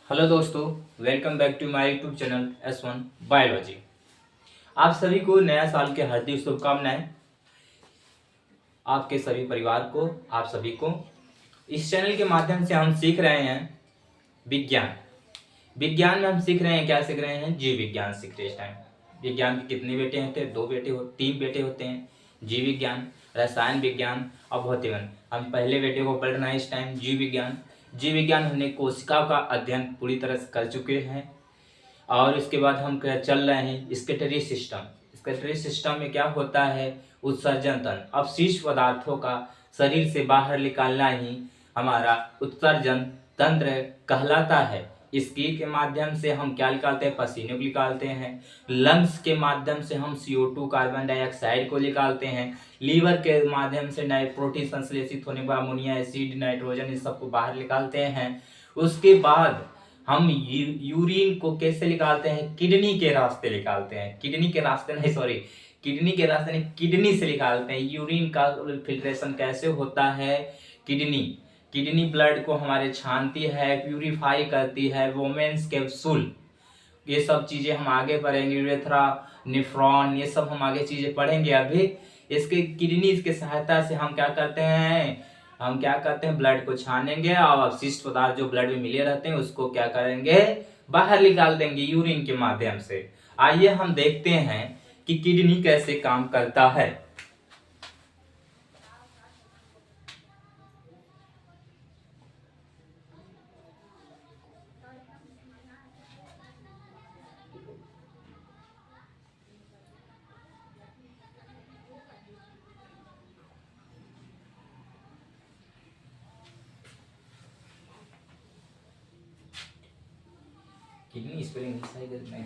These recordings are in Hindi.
हेलो दोस्तों, welcome back to my YouTube channel S1 biology. आप सभी को नया साल के हार्दिक शुभकामनाएं। आपके सभी परिवार को, आप सभी को इस चैनल के माध्यम से हम सीख रहे हैं विज्ञान। विज्ञान में हम सीख रहे हैं, क्या सीख रहे हैं? जीव विज्ञान सीख रहे हैं इस टाइम। विज्ञान के कितने बेटे होते हैं? 3 बेटे होते हैं। जीव विज्ञान, रसायन विज्ञान और भौतिक। हम पहले बेटे को पढ़ रहे हैं इस टाइम जीव विज्ञान। जीव विज्ञान हमने कोशिकाओं का अध्ययन पूरी तरह से कर चुके हैं और इसके बाद हम चल रहे हैं स्केटरी सिस्टम। स्केटरी सिस्टम में क्या होता है? उत्सर्जन तंत्र। अवशिष्ट पदार्थों का शरीर से बाहर निकालना ही हमारा उत्सर्जन तंत्र कहलाता है। इसकी के माध्यम से हम क्या निकालते हैं? पसीने को निकालते हैं। लंग्स के माध्यम से हम CO2 कार्बन डाइऑक्साइड को निकालते हैं। लीवर के माध्यम से प्रोटीन संश्लेषित होने पर अमोनिया एसिड, नाइट्रोजन, इस सबको बाहर निकालते हैं। उसके बाद हम यूरिन को कैसे निकालते हैं? किडनी के रास्ते निकालते हैं। किडनी के रास्ते नहीं, सॉरी, किडनी के रास्ते नहीं, किडनी से निकालते हैं। यूरिन का फिल्ट्रेशन कैसे होता है? किडनी ब्लड को हमारे छानती है, प्यूरिफाई करती है। वोमेन्स कैप्सूल, ये सब चीजें हम आगे पढ़ेंगे। यूरेथ्रा, नेफ्रॉन, ये सब हम आगे चीजें पढ़ेंगे अभी। इसके किडनी की सहायता से हम क्या करते हैं? ब्लड को छानेंगे और अवशिष्ट पदार्थ जो ब्लड में मिले रहते हैं उसको क्या करेंगे? बाहर निकाल देंगे यूरिन के माध्यम से। आइए हम देखते हैं कि किडनी कैसे काम करता है। किडनी स्पेलिंग सही नहीं।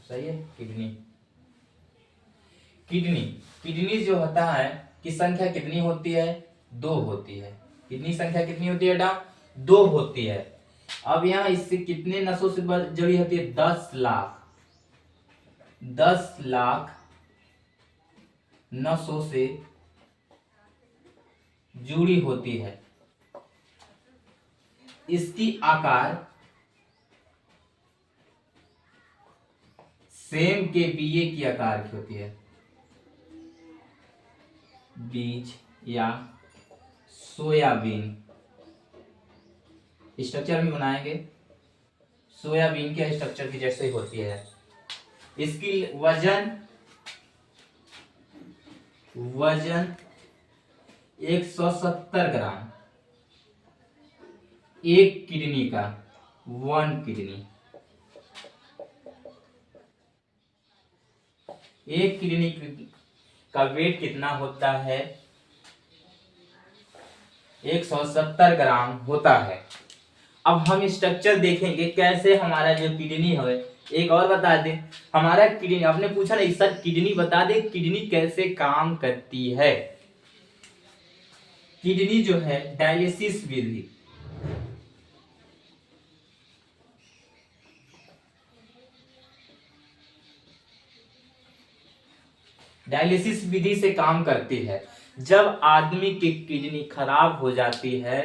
सही है। किडनी किडनी किडनी जो होता है की संख्या कितनी होती है? 2 होती है। किडनी संख्या कितनी होती है बेटा? 2 होती है। अब यहाँ इससे कितने नसों से जुड़ी होती है? 10 लाख नसों से जुड़ी होती है। इसकी आकार सेम के बीए की आकार की होती है। बीज या सोयाबीन स्ट्रक्चर में बनाएंगे। सोयाबीन के स्ट्रक्चर की जैसे ही होती है। इसकी वजन 170 ग्राम। एक किडनी का 1 किडनी, एक किडनी का वेट कितना होता है? 170 ग्राम होता है। अब हम स्ट्रक्चर देखेंगे कैसे हमारा जो किडनी है। एक और बता दे, हमारा किडनी, आपने पूछा ना सर किडनी बता दे, किडनी कैसे काम करती है। किडनी जो है डायलिसिस विधि, डायलिसिस विधि से काम करती है। जब आदमी की किडनी खराब हो जाती है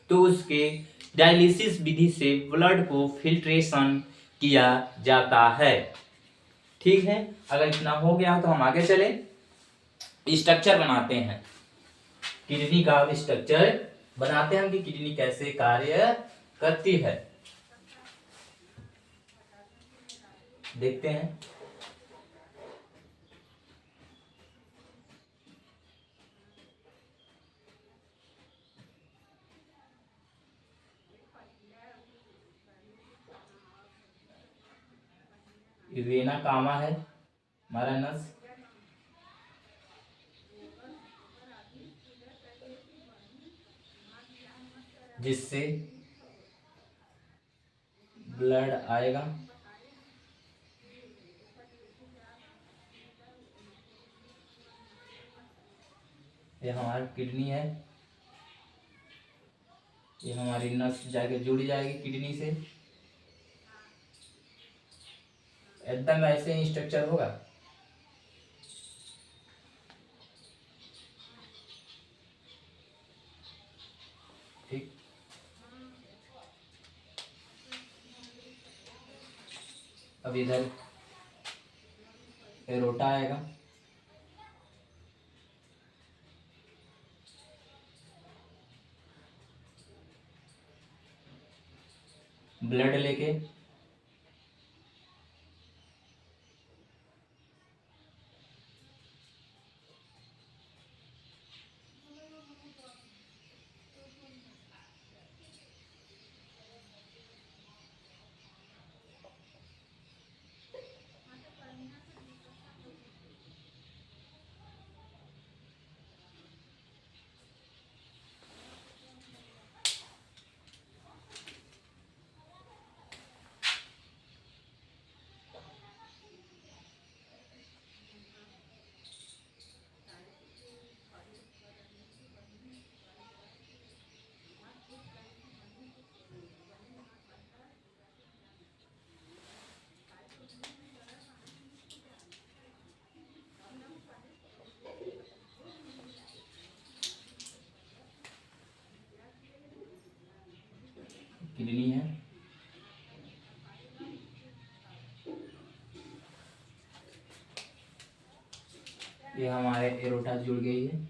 तो उसके डायलिसिस विधि से ब्लड को फिल्ट्रेशन किया जाता है। ठीक है, अगर इतना हो गया तो हम आगे चले, स्ट्रक्चर बनाते हैं। किडनी का स्ट्रक्चर बनाते हैं कि किडनी कैसे कार्य करती है। देखते हैं। वेना कामा है हमारा नस, जिससे ब्लड आएगा। ये हमारी किडनी है, ये हमारी नस जाके जुड़ जाएगी किडनी से। एकदम ऐसे ही स्ट्रक्चर होगा। ठीक, अब इधर एरोटा आएगा, ब्लड लेके किडनी है, ये हमारे एरोटा जुड़ गई है।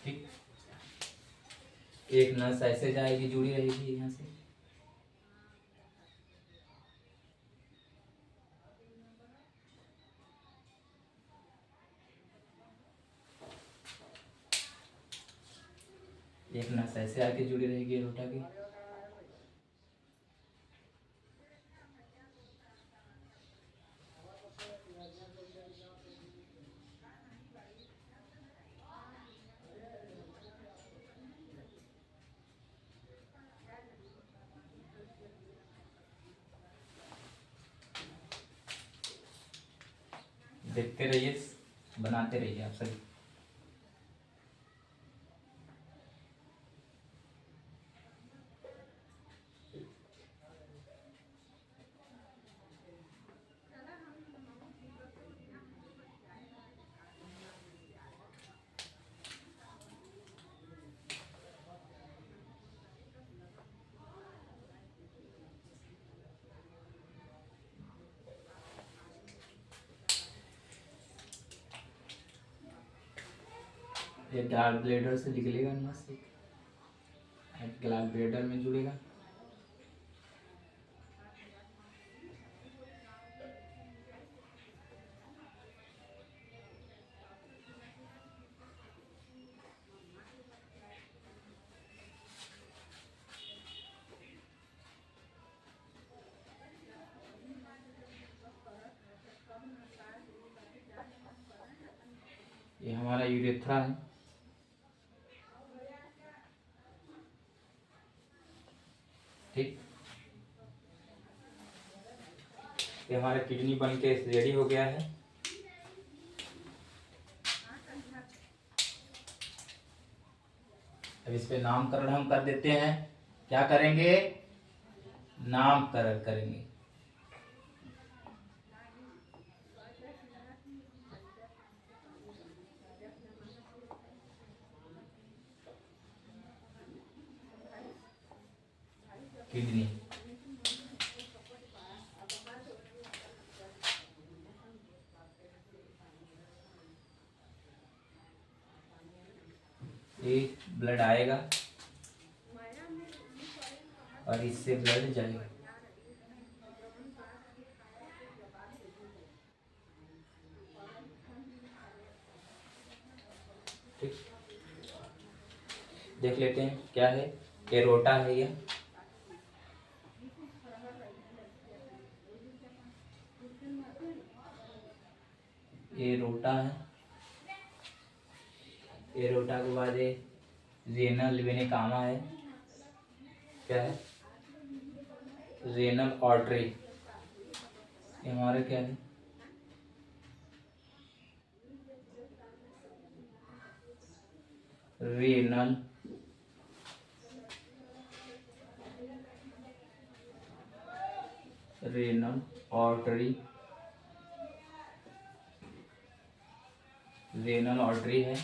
ठीक, एक नस ऐसे जाएगी, जुड़ी रहेगी यहाँ से, एक नस ऐसे आके जुड़ी रहेगी एरोटा की, देखते रहिए, बनाते रहिए आप सभी। ये गॉल ब्लैडर से निकलेगा नस, गॉल ब्लैडर में जुड़ेगा। ये हमारा यूरेथ्रा है, ठीक, ये हमारा किडनी बन के रेडी हो गया है। अब इस पे नामकरण हम कर देते हैं। क्या करेंगे? नामकरण करेंगे। किडनी, ये ब्लड आएगा और इससे ब्लड जाएगा। ठीक, देख लेते हैं क्या है। एरोटा है ये रोटा है। एरोटा के बाद ये रेनल वेने कामा है। क्या है? रेनल आर्टरी, ये हमारा क्या है, रेनल आर्टरी, रेनल आर्टरी है।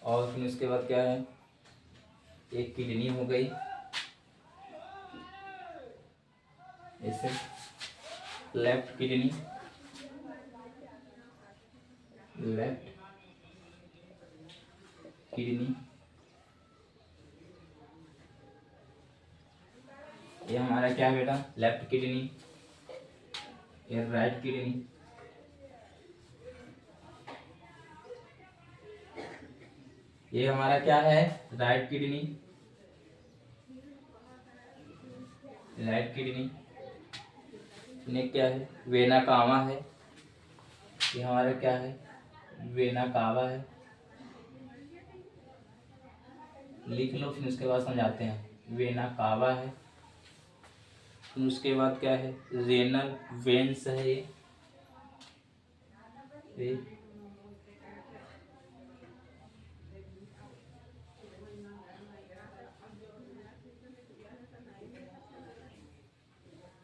और फिर उसके बाद क्या है, एक किडनी हो गई, ऐसे लेफ्ट किडनी, लेफ्ट किडनी, ये हमारा क्या है बेटा, लेफ्ट किडनी, ये राइट किडनी, ये हमारा क्या है, right kidney, right kidney. Next क्या है, वेना कावा है, ये हमारा क्या है, वेना कावा है, लिख लो, फिर उसके बाद समझाते हैं। वेना कावा है, फिर उसके बाद क्या है, रेनल वेन्स है, ये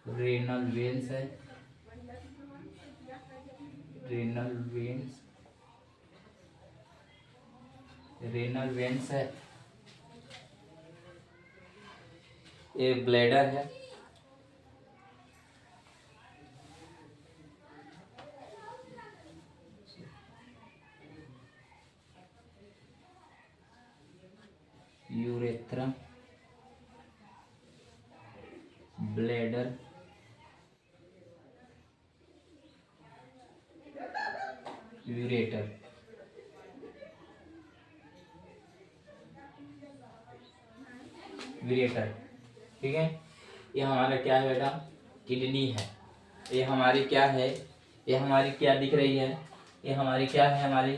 रेनल वेन्स है, रेनल वेन्स, रेनल वेन्स है। ये ब्लैडर है, यूरेथ्रा, ब्लैडर, यूरेटर, यूरेटर। ठीक है, ये हमारा क्या है बेटा, किडनी है। ये हमारी क्या है, ये हमारी क्या दिख रही है, ये हमारी क्या है, हमारी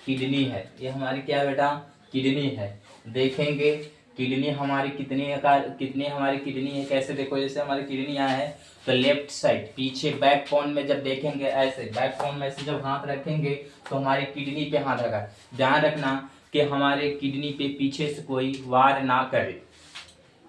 किडनी है। ये हमारी क्या है बेटा, किडनी है। देखेंगे किडनी हमारी कितनी आकार, कितनी हमारी किडनी है, कैसे देखो, जैसे हमारी किडनी यहाँ है तो लेफ्ट साइड पीछे बैक कोन में जब देखेंगे, ऐसे बैक कोन में से जब हाथ रखेंगे तो हमारी किडनी पे हाथ रखा। ध्यान रखना कि हमारे किडनी पे पीछे से कोई वार ना करे।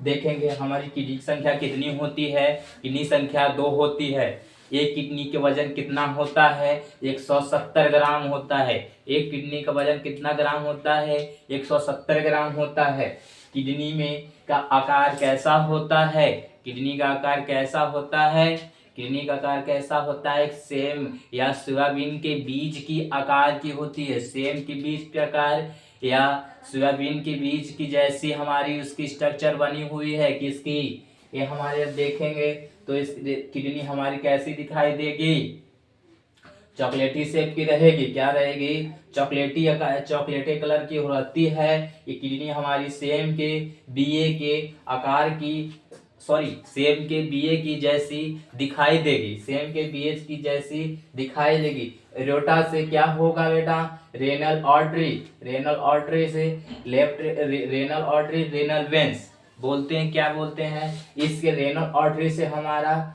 देखेंगे हमारी किडनी संख्या कितनी होती है, किडनी संख्या 2 होती है। एक किडनी के वजन कितना होता है, 170 ग्राम होता है। एक किडनी का वजन कितना ग्राम होता है, 170 ग्राम होता है। किडनी में का आकार कैसा होता है, किडनी का आकार कैसा होता है, किडनी का आकार कैसा होता है, सेम या सोयाबीन के बीज की आकार की होती है। सेम के बीज के आकार या सोयाबीन के बीज की जैसी हमारी उसकी स्ट्रक्चर बनी हुई है। किसकी, ये हमारे देखेंगे तो इस किडनी हमारी कैसी दिखाई देगी, चॉकलेटी शेप की रहेगी। क्या रहेगी, चॉकलेटी कलर की रहती है। ये किडनी हमारी सेम के बीए के आकार की, सॉरी सेम के बीए की जैसी दिखाई देगी, सेम के बीए की जैसी दिखाई देगी। एरोटा से क्या होगा बेटा, रेनल आर्टरी, रेनल आर्टरी से left renal artery, renal veins बोलते हैं। क्या बोलते हैं, इसके रेनल आर्टरी से हमारा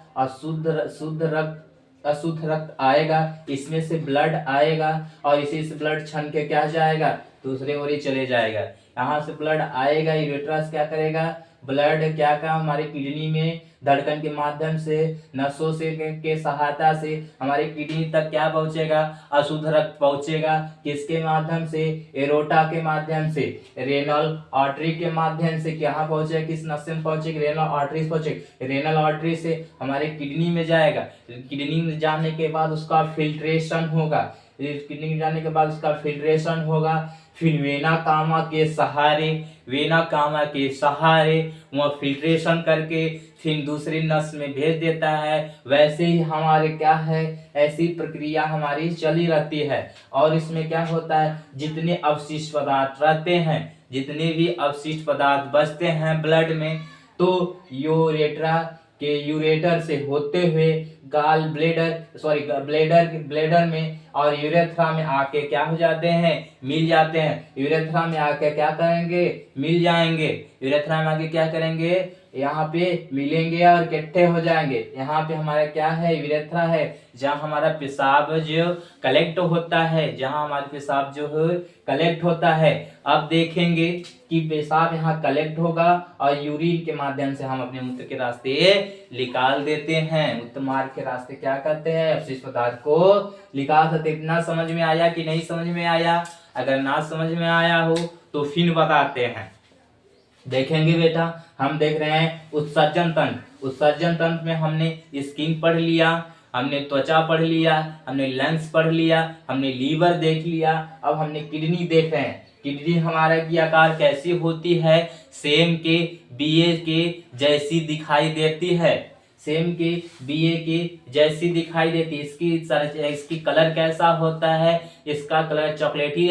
अशुद्ध रक्त आएगा, इसमें से ब्लड आएगा और इसी से ब्लड छन के क्या जाएगा, दूसरे ओर ही चले जाएगा। यहाँ से ब्लड आएगा, यूरेट्रस क्या करेगा, ब्लड क्या का हमारे किडनी में धड़कन के माध्यम से, नसों से के सहायता से हमारे किडनी तक क्या पहुंचेगा, अशुद्ध रक्त पहुंचेगा। किसके माध्यम से, एरोटा के माध्यम से, रेनल आर्टरी के माध्यम से। कहाँ पहुंचेगा, किस नस में पहुंचेगा, रेनल आर्टरी पहुंचेगा। रेनल आर्टरी से हमारे किडनी में जाएगा, किडनी में जाने के बाद उसका फिल्ट्रेशन होगा, किडनी में जाने के बाद उसका फिल्ट्रेशन होगा। फिर वेना कामा के सहारे, वेना कामा के सहारे वह फिल्ट्रेशन करके फिर दूसरी नस में भेज देता है। वैसे ही हमारे क्या है, ऐसी प्रक्रिया हमारी चली रहती है। और इसमें क्या होता है, जितने अवशिष्ट पदार्थ रहते हैं, जितने भी अवशिष्ट पदार्थ बचते हैं ब्लड में, तो यूरेट्रा के यूरेटर से होते हुए गाल ब्लेडर, सॉरी ब्लेडर में और यूरेथ्रा में आके क्या हो जाते हैं, मिल जाते हैं। यूरेथ्रा में आके क्या करेंगे, मिल जाएंगे। यूरेथ्रा में आके क्या करेंगे, यहाँ पे मिलेंगे और इकट्ठे हो जाएंगे। यहाँ पे हमारा क्या है, यूरेथ्रा है, जहाँ हमारा पेशाब जो कलेक्ट होता है, जहाँ हमारा पेशाब जो है कलेक्ट होता है। अब देखेंगे कि पेशाब यहाँ कलेक्ट होगा और यूरिन के माध्यम से हम अपने मूत्र के रास्ते निकाल देते हैं। मूत्र मार्ग के रास्ते क्या करते हैं, अपशिष्ट पदार्थ को निकाल सकते। इतना समझ में आया कि नहीं समझ में आया? अगर ना समझ में आया हो तो फिर बताते हैं। देखेंगे बेटा, हम देख रहे हैं उत्सर्जन तंत्र। उत्सर्जन तंत्र में हमने स्किन पढ़ लिया, हमने त्वचा पढ़ लिया, हमने लंग्स पढ़ लिया, हमने लीवर देख लिया। अब हमने किडनी देख रहे हैं। किडनी हमारा की आकार कैसी होती है, सेम के बीए के जैसी दिखाई देती है। सेम के बीए के जैसी दिखाई देती है। इसकी कलर कैसा होता है, इसका कलर चॉकलेटी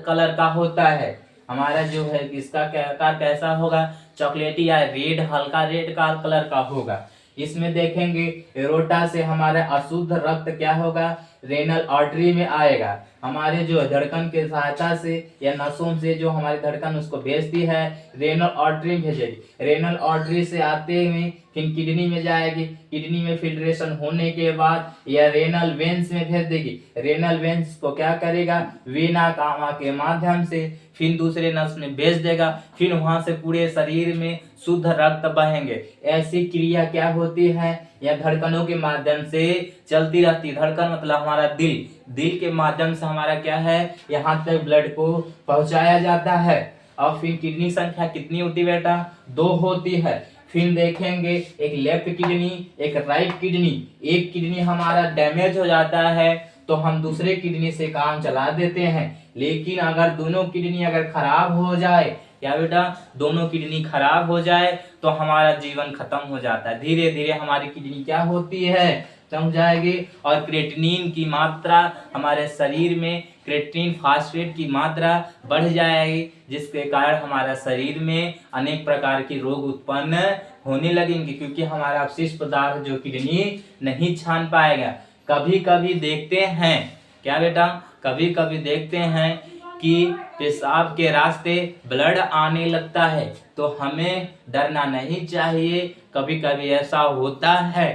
कलर का होता है। हमारा जो है इसका आकार कैसा होगा, चॉकलेटी या रेड, हल्का रेड का कलर का होगा। इसमें देखेंगे एरोटा से हमारा अशुद्ध रक्त क्या होगा, रेनल आर्टरी में आएगा। हमारे जो धड़कन के सहायता से या नसों से जो हमारी धड़कन उसको भेजती है, रेनल आर्टरी में भेजेगी। रेनल आर्टरी से आते हुए फिर किडनी में जाएगी। किडनी में फिल्ट्रेशन होने के बाद यह रेनल वेन्स में भेज देगी। रेनल वेन्स को क्या करेगा, वेना कावा के माध्यम से फिर दूसरे नस में भेज देगा। फिर वहां से पूरे शरीर में शुद्ध रक्त बहेंगे। ऐसी क्रिया क्या होती है, यह धड़कनों के माध्यम से चलती रहती है। धड़कन मतलब हमारा दिल, दिल के माध्यम से हमारा क्या है, यहाँ तक ब्लड को पहुंचाया जाता है। और फिर किडनी संख्या कितनी होती है बेटा, 2 होती है। फिर देखेंगे एक लेफ्ट किडनी, एक राइट किडनी। एक किडनी हमारा डैमेज हो जाता है तो हम दूसरे किडनी से काम चला देते हैं। लेकिन अगर दोनों किडनी अगर खराब हो जाए, क्या बेटा, दोनों किडनी खराब हो जाए तो हमारा जीवन खत्म हो जाता है। धीरे धीरे हमारी किडनी क्या होती है, जम जाएगी। और क्रेटिनिन की मात्रा हमारे शरीर में, क्रेटिनिन फास्फेट की मात्रा बढ़ जाएगी, जिसके कारण हमारा शरीर में अनेक प्रकार के रोग उत्पन्न होने लगेंगे, क्योंकि हमारा अपशिष्ट पदार्थ जो किडनी नहीं छान पाएगा। कभी कभी देखते हैं, क्या बेटा, कभी कभी देखते हैं कि पेशाब के रास्ते ब्लड आने लगता है, तो हमें डरना नहीं चाहिए। कभी कभी ऐसा होता है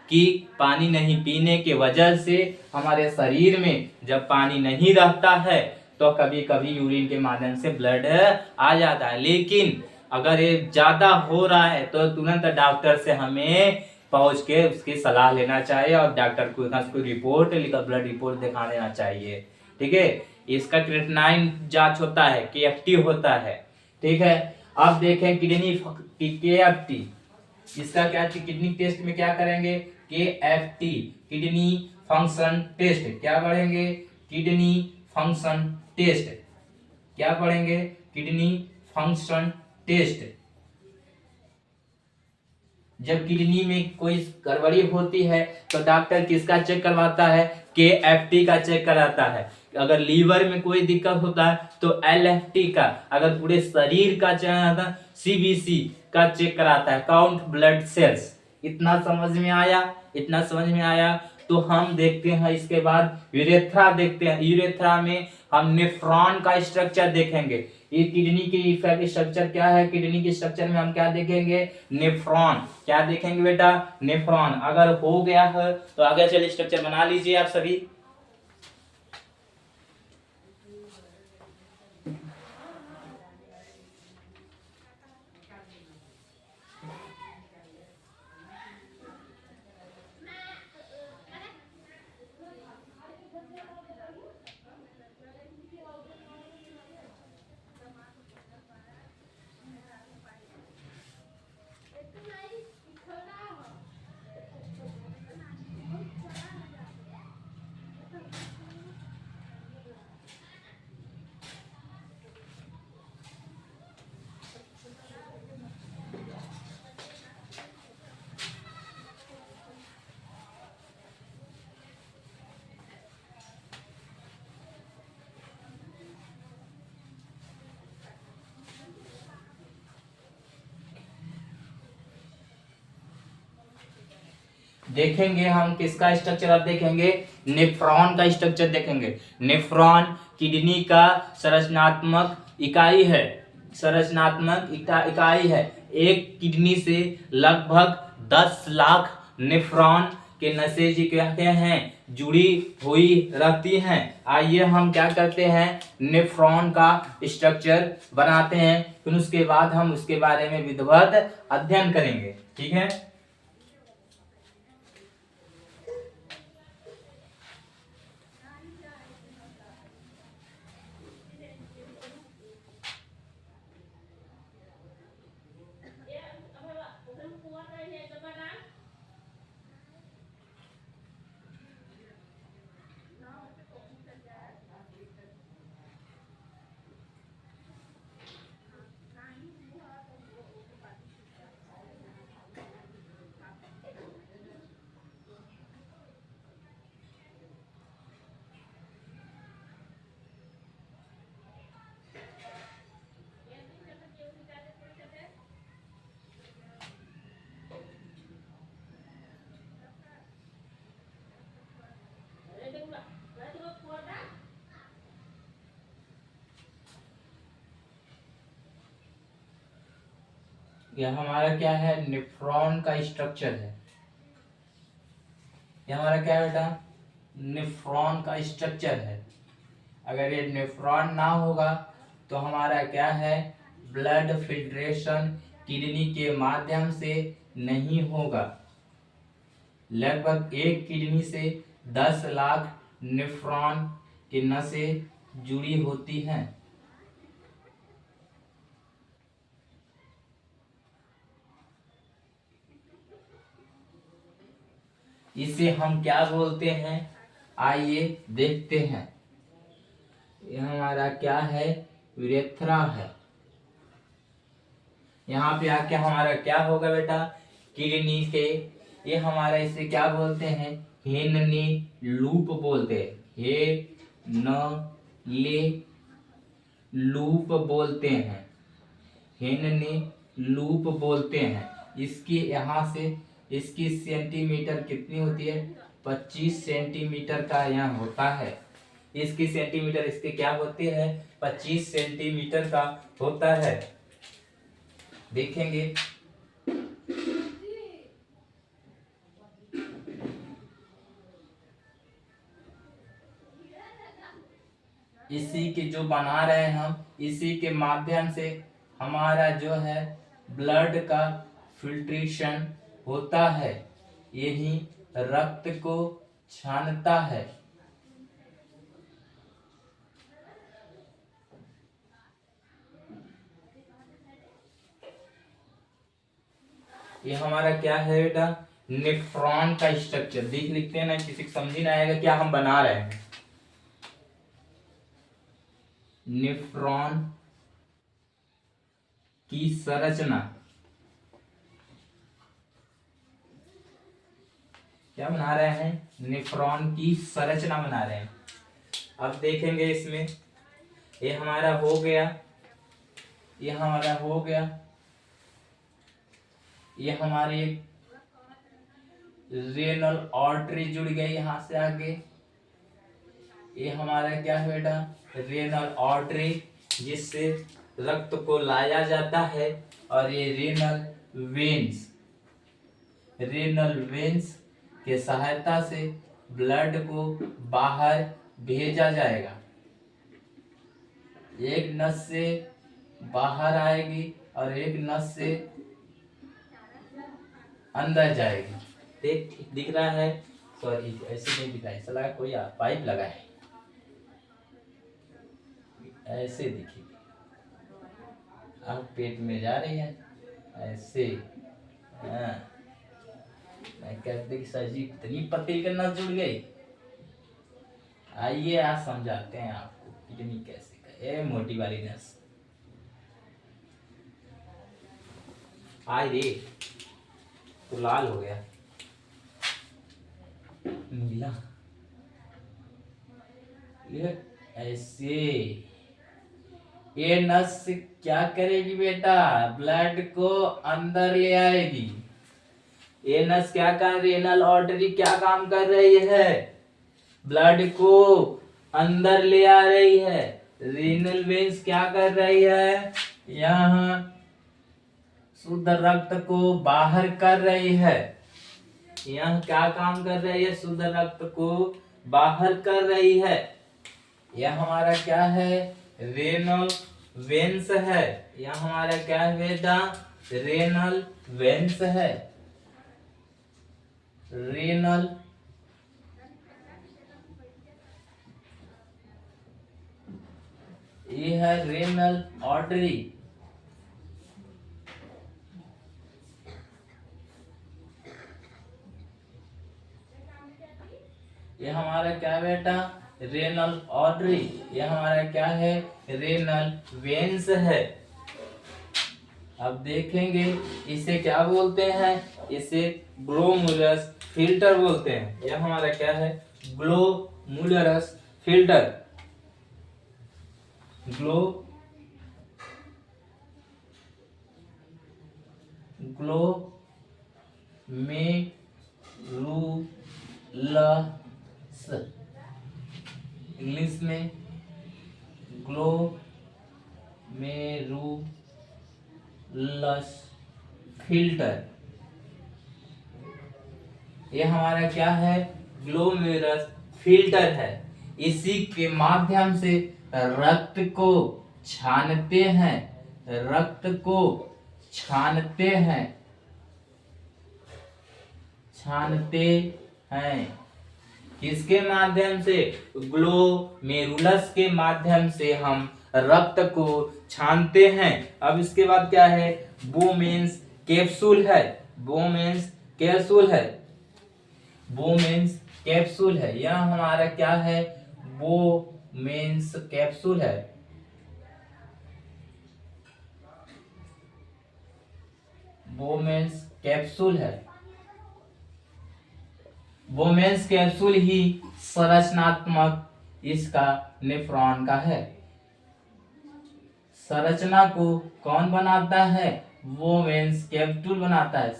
कि पानी नहीं पीने के वजह से हमारे शरीर में जब पानी नहीं रहता है तो कभी कभी यूरिन के माध्यम से ब्लड आ जाता है। लेकिन अगर ये ज्यादा हो रहा है तो तुरंत डॉक्टर से हमें पहुंच के उसकी सलाह लेना चाहिए और डॉक्टर को रिपोर्ट लिखकर ब्लड रिपोर्ट दिखा देना चाहिए। ठीक है, इसका क्रेटिनाइन जांच होता है, केएफटी होता है। ठीक है, अब देखें किडनी केएफटी, इसका क्या, किडनी टेस्ट में क्या करेंगे, केएफटी, किडनी फंक्शन टेस्ट। क्या पढ़ेंगे, किडनी फंक्शन टेस्ट। क्या पढ़ेंगे, किडनी फंक्शन टेस्ट। जब किडनी में कोई गड़बड़ी होती है तो डॉक्टर किसका चेक करवाता है, केएफटी का चेक कराता है। अगर लीवर में कोई दिक्कत होता है तो एलएफटी का। अगर पूरे शरीर का चेक, सीबीसी का चेक कराता है, काउंट ब्लड सेल्स। इतना समझ में आया, इतना समझ में आया। तो हम देखते हैं इसके बाद यूरेथ्रा देखते हैं। यूरेथ्रा में हम नेफ्रॉन का स्ट्रक्चर देखेंगे। ये किडनी की स्ट्रक्चर क्या है, किडनी की स्ट्रक्चर में हम क्या देखेंगे, नेफ्रॉन। क्या देखेंगे बेटा, नेफ्रॉन। अगर हो गया है तो आगे चलिए स्ट्रक्चर बना लीजिए आप सभी। देखेंगे हम किसका स्ट्रक्चर, अब देखेंगे नेफ्रॉन का स्ट्रक्चर देखेंगे। नेफ्रॉन किडनी का संरचनात्मक इकाई है, संरचनात्मक इकाई है। एक किडनी से लगभग 10 लाख नेफ्रॉन के नसें जी क्या हैं जुड़ी हुई रहती हैं। आइए हम क्या करते हैं, नेफ्रॉन का स्ट्रक्चर बनाते हैं, फिर उसके बाद हम उसके बारे में विधिवत अध्ययन करेंगे। ठीक है। यह हमारा क्या है, नेफ्रॉन का स्ट्रक्चर है। यह हमारा क्या है बेटा, नेफ्रॉन का स्ट्रक्चर है। अगर ये नेफ्रॉन ना होगा तो हमारा क्या है, ब्लड फिल्ट्रेशन किडनी के माध्यम से नहीं होगा। लगभग एक किडनी से 10 लाख नेफ्रॉन की नसें जुड़ी होती हैं। इसे हम क्या बोलते हैं, आइए देखते हैं। यह हमारा क्या है, यूरेथ्रा है। यहाँ पे आके हमारा क्या होगा बेटा, किडनी के, ये हमारा इसे क्या बोलते हैं, हेननी लूप बोलते हैं। हे न ले लूप बोलते हैं, हेननी लूप बोलते हैं। इसकी यहाँ से इसकी सेंटीमीटर कितनी होती है, 25 सेंटीमीटर का यहाँ होता है। इसकी सेंटीमीटर इसके क्या होती है, 25 सेंटीमीटर का होता है। देखेंगे इसी के जो बना रहे हैं हम, इसी के माध्यम से हमारा जो है ब्लड का फिल्ट्रेशन होता है, यही रक्त को छानता है। ये हमारा क्या है बेटा, नेफ्रॉन का स्ट्रक्चर। देख लिखते हैं ना, किसी को समझ नहीं आएगा क्या हम बना रहे हैं। नेफ्रॉन की संरचना, क्या बना रहे हैं, नेफ्रॉन की संरचना बना रहे हैं। अब देखेंगे इसमें, ये हमारा हो गया, ये हमारा हो गया, ये हमारी रेनल आर्टरी जुड़ गई यहां से आगे। ये हमारा क्या है बेटा, रेनल आर्टरी, जिससे रक्त को लाया जाता है। और ये रेनल वेन्स के सहायता से ब्लड को बाहर भेजा जाएगा। एक नस से बाहर आएगी और एक नस से अंदर जाएगी। देख दिख रहा है, सॉरी ऐसे नहीं दिख रहा है, ऐसा लगा कोई पाइप लगा है, ऐसे दिखेगी। अब पेट में जा रही है ऐसे। मैं कहते कि सर जी इतनी पतली के नस जुड़ गई। आइए आज समझाते हैं आपको किडनी कैसे करे, मोटी वाली नस। आए रे तो लाल हो गया, नीला, ये ऐसे। ये नस क्या करेगी बेटा, ब्लड को अंदर ले आएगी। ये नस क्या कर, रेनल आर्टरी क्या काम कर रही है, ब्लड को अंदर ले आ रही है। रेनल वेन्स क्या कर रही है, यहाँ शुद्ध रक्त को बाहर कर रही है। यह क्या काम कर रही है? शुद्ध रक्त को बाहर कर रही है। यह हमारा क्या है? रेनल वेंस है। यह हमारा क्या है बेटा? रेनल वेंस है। रेनल ये है रेनल आर्टरी। ये हमारा क्या बेटा? Renal artery. ये हमारा क्या है? रेनल वेंस है। अब देखेंगे इसे क्या बोलते हैं? इसे ग्लोमेरुलस फिल्टर बोलते हैं। यह हमारा क्या है? Glomerulus filter. ग्लोमेरुलस इंग्लिश में ग्लोमेरुलस फिल्टर। ये हमारा क्या है? ग्लोमेरुलस फिल्टर है। इसी के माध्यम से रक्त को छानते हैं। रक्त को छानते हैं। किसके माध्यम से? ग्लोमेरुलस के माध्यम से हम रक्त को छानते हैं। अब इसके बाद क्या है? बोमेन्स कैप्सूल है। बोमेन्स कैप्सूल है। बोमेन्स कैप्सूल है। यह हमारा क्या है? बोमेन्स कैप्सूल है। बोमेन्स कैप्सूल है। बोमेन्स कैप्सूल ही संरचनात्मक इसका नेफ्रॉन का है। संरचना को कौन बनाता है? बोमेन्स कैप्सूल बनाता है।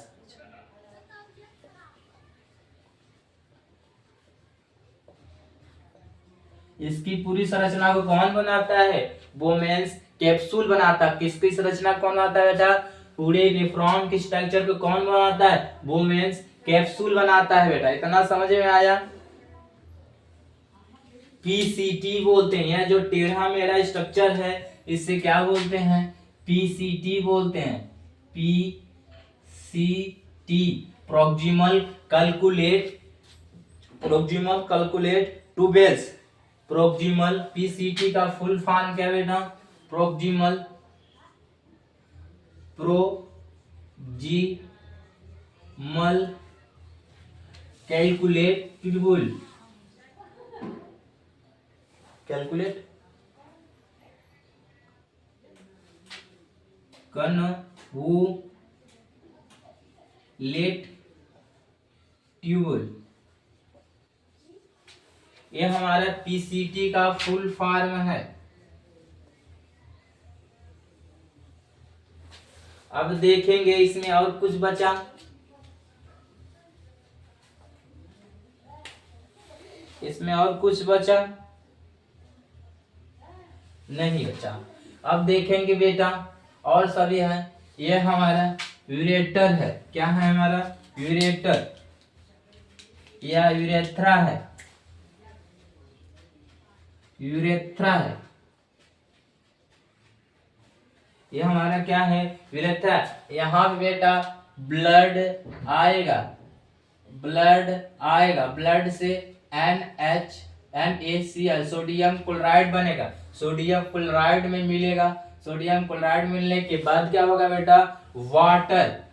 इसकी पूरी संरचना को कौन बनाता है? बोमेन्स कैप्सूल बनाता है। किसकी संरचना कौन बनाता है बेटा? पूरे नेफ्रॉन के स्ट्रक्चर को कौन बनाता है? बोमेन्स कैप्सूल बनाता है बेटा। इतना समझ में आया? पीसीटी बोलते हैं। यह जो टेढ़ा मेढ़ा स्ट्रक्चर है इसे क्या बोलते हैं? पीसीटी बोलते हैं। PCT proximal calculate tubules. Proximal PCT का फुल फॉर्म क्या बेटा? Proximal calculate tubule. Calculate convoluted tubule. ये हमारा पीसीटी का फुल फॉर्म है। अब देखेंगे इसमें और कुछ बचा। इसमें और कुछ बचा नहीं बचा। अब देखेंगे बेटा और सभी है। ये हमारा यूरेटर है। क्या है हमारा? यूरेटर या यूरेथ्रा है। यूरेथ्रा है। ये हमारा क्या है? यूरेथ्रा। यहाँ पे बेटा ब्लड आएगा। ब्लड से NaCl सोडियम क्लोराइड बनेगा। सोडियम क्लोराइड में मिलेगा। सोडियम क्लोराइड मिलने के बाद क्या होगा बेटा? वाटर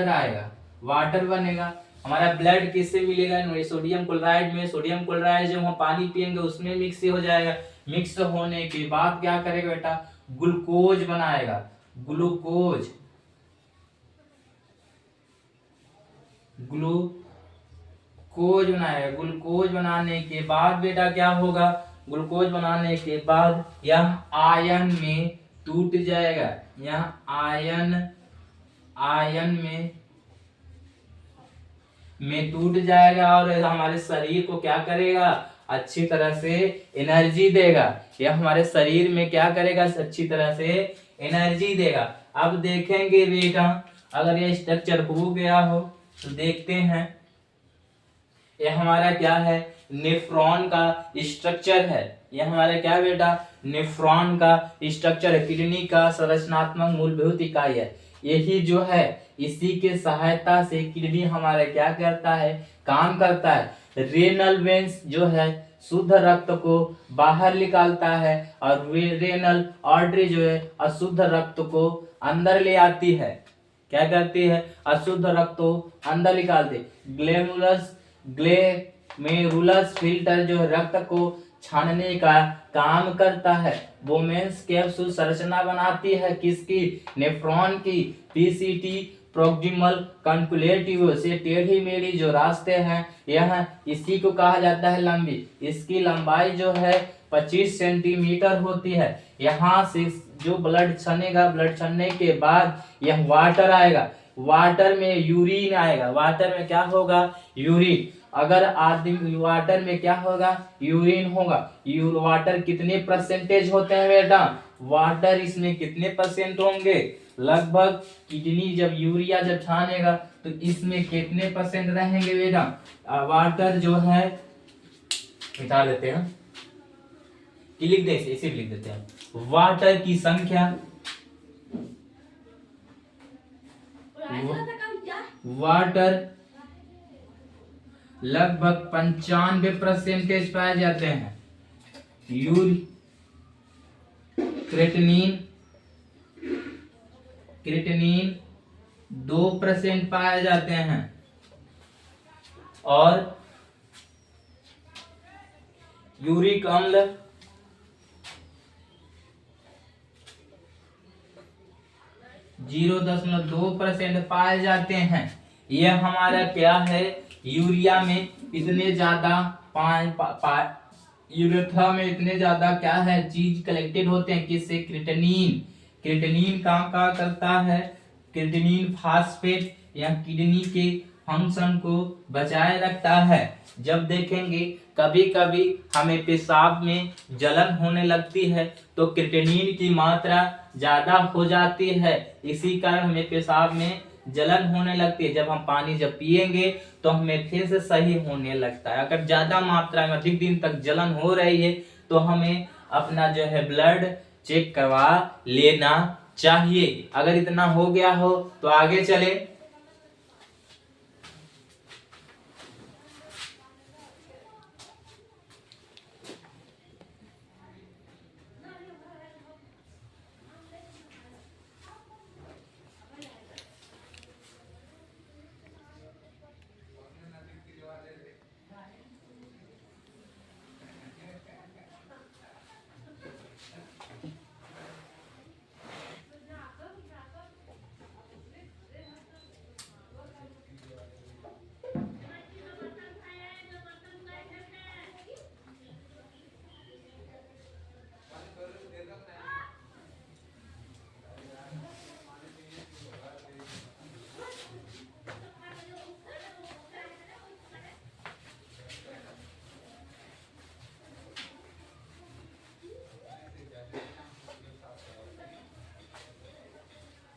आएगा। वाटर बनेगा। हमारा ब्लड किससे मिलेगा? सोडियम क्लोराइड में। सोडियम क्लोराइड जब हम पानी पियेंगे उसमें मिक्स हो जाएगा। मिक्स होने के बाद क्या करेगा बेटा? ग्लूकोज बनाएगा। ग्लूकोज बनाएगा। ग्लूकोज बनाने के बाद बेटा क्या होगा? ग्लूकोज बनाने के बाद यह आयन में टूट जाएगा। यह आयन में टूट जाएगा और हमारे शरीर को क्या करेगा? अच्छी तरह से एनर्जी देगा। यह हमारे शरीर में क्या करेगा? अच्छी तरह से एनर्जी देगा। अब देखेंगे बेटा, अगर ये स्ट्रक्चर हो गया हो तो देखते हैं, ये हमारा क्या है, नेफ्रॉन का स्ट्रक्चर है। ये हमारा क्या बेटा, नेफ्रॉन का स्ट्रक्चर है, किडनी का संरचनात्मक मूलभूत इकाई है। यही जो है, इसी के सहायता से किडनी हमारा क्या करता है, काम करता है। रेनल वेंस जो है शुद्ध रक्त को बाहर निकालता है, और रेनल आर्टरी जो है अशुद्ध रक्त को अंदर ले आती है। क्या करती है, अशुद्ध रक्त को अंदर निकालती। ग्लेमेरुलस फिल्टर जो रक्त को छानने का काम करता है। वोमेन्स कैप्सूल संरचना बनाती है किसकी, नेफ्रॉन की। पीसीटी प्रोक्सिमल कंकुलेटिव से टेढ़ी मेढ़ी जो रास्ते हैं, यह इसी को कहा जाता है लंबी। इसकी लंबाई जो है 25 सेंटीमीटर होती है। यहाँ से जो ब्लड छनेगा, ब्लड छनने के बाद यह वाटर आएगा, वाटर में यूरिन आएगा। वाटर में क्या होगा, यूरिन। अगर आदमी वाटर में क्या होगा, यूरिन होगा। वाटर कितने परसेंटेज होते हैं बेटा, वाटर इसमें कितने परसेंट होंगे, लगभग। किडनी जब यूरिया जब छानेगा तो इसमें कितने परसेंट रहेंगे बेटा, वाटर जो है, मिटा देते हैं, लिख दे, इसे लिख देते हैं। वाटर की संख्या, वाटर लगभग 95% पाए जाते हैं। क्रिएटिनिन 2% पाए जाते हैं, और यूरिक अम्ल 0.2% पाए जाते हैं। यह हमारा क्या है, यूरिया में इतने ज्यादा यूरेथ्रा में इतने ज्यादा क्या है, चीज कलेक्टेड होते हैं, किससे, क्रिएटिनिन। क्रिएटिनिन काम का करता है, क्रिएटिनिन फास्फेट या किडनी के फंक्शन को बचाए रखता है। जब देखेंगे कभी कभी हमें पेशाब में जलन होने लगती है तो क्रिएटिनिन की मात्रा ज्यादा हो जाती है, इसी कारण हमें पेशाब में जलन होने लगती है। जब हम पानी जब पिएंगे तो हमें फिर से सही होने लगता है। अगर ज्यादा मात्रा में अधिक दिन तक जलन हो रही है तो हमें अपना जो है ब्लड चेक करवा लेना चाहिए। अगर इतना हो गया हो तो आगे चले।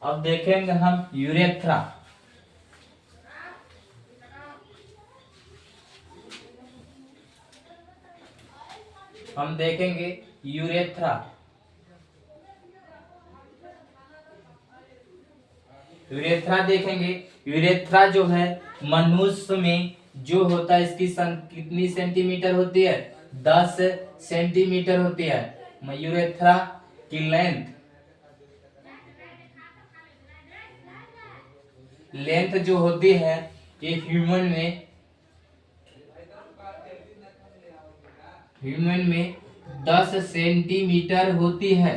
अब देखेंगे हम यूरेथ्रा। हम देखेंगे यूरेथ्रा। यूरेथ्रा देखेंगे। यूरेथ्रा जो है मनुष्य में जो होता है, इसकी कितनी सेंटीमीटर होती है, 10 सेंटीमीटर होती है। यूरेथ्रा की लेंथ जो होती है, ये ह्यूमन में 10 सेंटीमीटर होती है।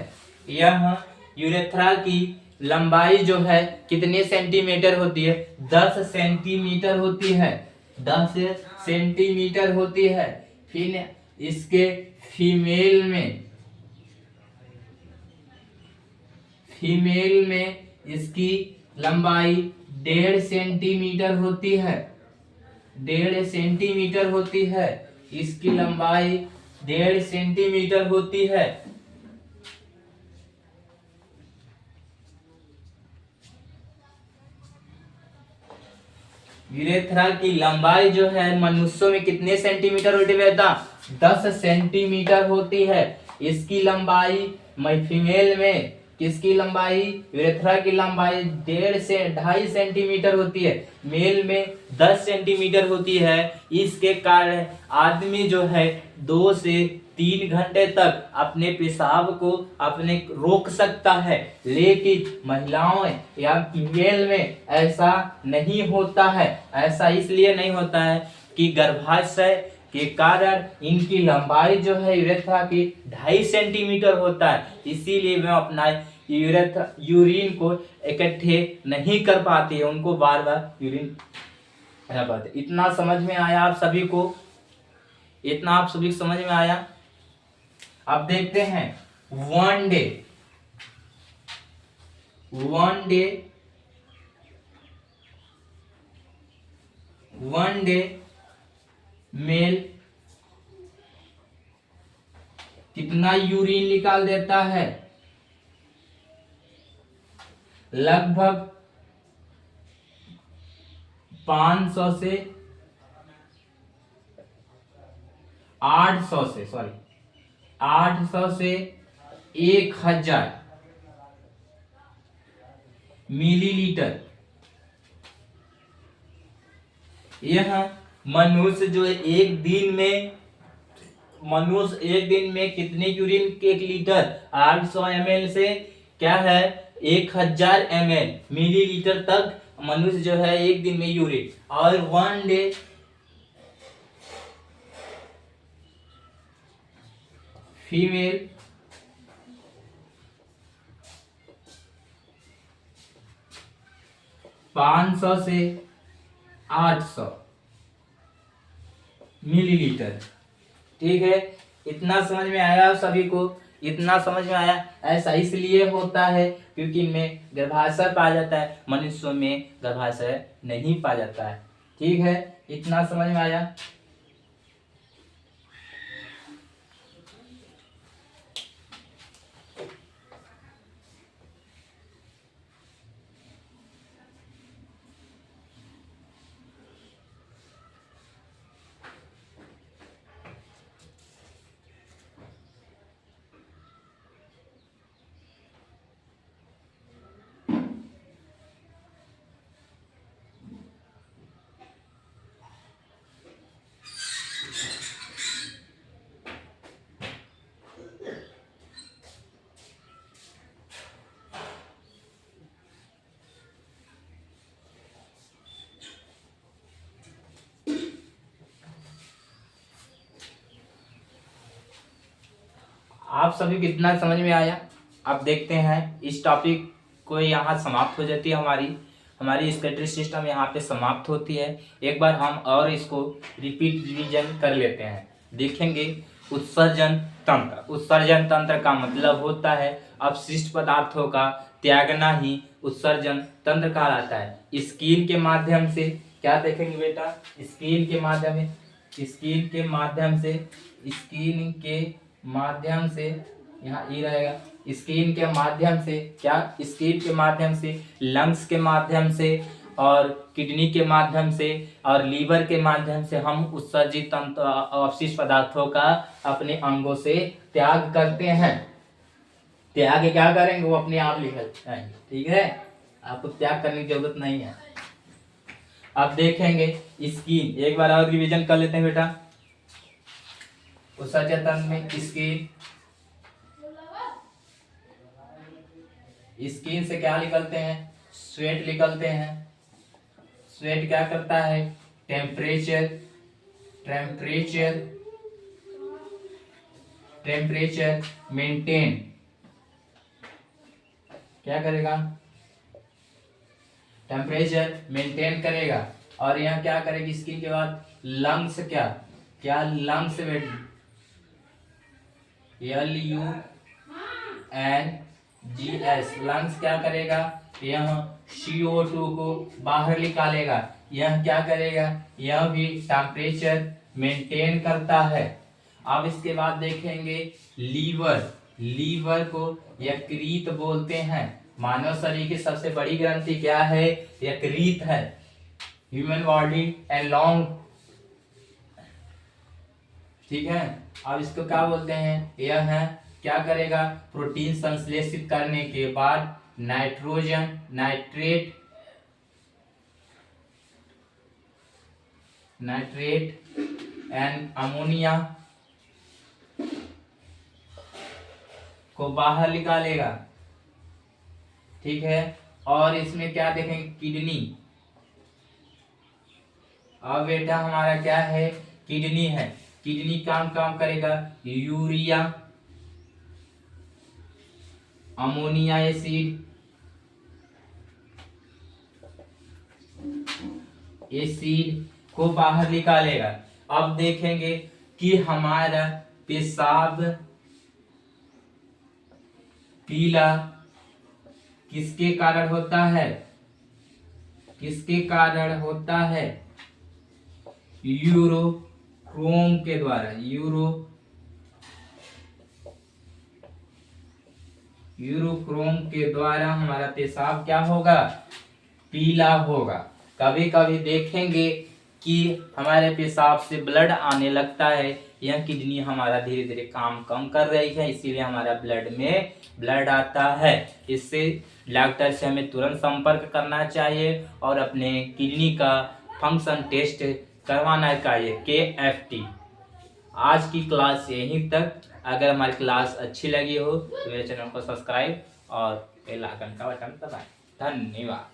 यह यूरेथ्रा की लंबाई जो है कितने सेंटीमीटर होती है, 10 सेंटीमीटर होती है, 10 सेंटीमीटर होती है। फिर इसके फीमेल में इसकी लंबाई 1.5 सेंटीमीटर होती है, 1.5 सेंटीमीटर होती है। इसकी लंबाई 1.5 सेंटीमीटर होती है। यूरेथ्रा की लंबाई जो है मनुष्यों में कितने सेंटीमीटर होती है बेटा? 10 सेंटीमीटर होती है। इसकी लंबाई फीमेल में किसकी लंबाई? यूरेथ्रा की लंबाई 1.5 से 2.5 सेंटीमीटर होती है। मेल में 10 सेंटीमीटर होती है। इसके कारण आदमी जो है 2 से 3 घंटे तक अपने पेशाब को अपने रोक सकता है, लेकिन महिलाओं या फीमेल में ऐसा नहीं होता है। ऐसा इसलिए नहीं होता है कि गर्भाशय के कारण इनकी लंबाई जो है यूरेथ्रा की 2.5 सेंटीमीटर होता है, इसीलिए वे अपना यूरिन को इकट्ठे नहीं कर पाते, उनको बार बार यूरिन पाते। इतना समझ में आया आप सभी को? इतना आप सभी समझ में आया? अब देखते हैं वन डे मेल कितना यूरिन निकाल देता है? लगभग 500 से 800 से 1000 मिलीलीटर। यह मनुष्य जो एक दिन में कितने यूरिन के 1 लीटर? 800 ml से क्या है 1000 ml मिलीलीटर तक मनुष्य जो है एक दिन में यूरिन। और वन डे फीमेल 500 से 800 मिलीलीटर। ठीक है, इतना समझ में आया आप सभी को? इतना समझ में आया? ऐसा इसलिए होता है क्योंकि इनमें गर्भाशय पाया जाता है, मनुष्यों में गर्भाशय नहीं पाया जाता है। ठीक है, इतना समझ में आया? आप सभी को इतना समझ में आया? अब देखते हैं इस टॉपिक को यहाँ समाप्त हो जाती है हमारी स्केटरी सिस्टम यहाँ पे समाप्त होती है। एक बार हम और इसको रिवीजन कर लेते हैं। देखेंगे उत्सर्जन तंत्र का मतलब होता है अपशिष्ट पदार्थों का त्यागना ही उत्सर्जन तंत्र कहलाता है। स्किन के माध्यम से क्या देखेंगे बेटा? स्किन के माध्यम से यहाँ ई रहेगा। स्किन के माध्यम से लंग्स के माध्यम से और किडनी के माध्यम से और लीवर के माध्यम से हम उत्सर्जित अवशिष्ट पदार्थों का अपने अंगों से त्याग करते हैं। त्याग क्या करेंगे वो अपने आप लिखल जाएंगे। ठीक है, आपको त्याग करने की जरूरत नहीं है। अब देखेंगे स्किन, एक बार और रिवीजन कर लेते हैं बेटा। उत्सर्जन तंत्र में स्किन से क्या निकलते हैं? स्वेट निकलते हैं। स्वेट क्या करता है? टेम्परेचर मेंटेन क्या करेगा? टेम्परेचर मेंटेन करेगा। और यहाँ क्या करेगी? स्किन के बाद लंग्स क्या लंग्स में LUNGS लंग्स क्या करेगा? यह CO2 को बाहर निकालेगा। यह क्या करेगा? यह भी टेम्परेचर मेंटेन करता है। अब इसके बाद देखेंगे लीवर को यकृत बोलते हैं। मानव शरीर की सबसे बड़ी ग्रंथि क्या है? यकृत है। ह्यूमन बॉडी अलोंग, ठीक है। अब इसको क्या बोलते हैं, यह है क्या करेगा, प्रोटीन संश्लेषित करने के बाद नाइट्रोजन, नाइट्रेट एंड अमोनिया को बाहर निकालेगा, ठीक है। और इसमें क्या देखेंगे, किडनी। अब बेटा हमारा क्या है, किडनी है। किडनी काम करेगा, यूरिया, अमोनिया एसिड को बाहर निकालेगा। अब देखेंगे कि हमारा पेशाब पीला किसके कारण होता है, किसके कारण होता है, यूरोक्रोम के द्वारा, यूरोक्रोम के द्वारा हमारा पेशाब क्या होगा, पीला होगा। कभी कभी देखेंगे कि हमारे पेशाब से ब्लड आने लगता है, यह किडनी हमारा धीरे धीरे काम कम कर रही है, इसीलिए हमारा ब्लड में ब्लड आता है। इससे डॉक्टर से हमें तुरंत संपर्क करना चाहिए और अपने किडनी का फंक्शन टेस्ट करवाना चाहिए, KFT। आज की क्लास यहीं तक। अगर हमारी क्लास अच्छी लगी हो तो मेरे चैनल को सब्सक्राइब और बेल आइकन का बटन दबाएं। धन्यवाद।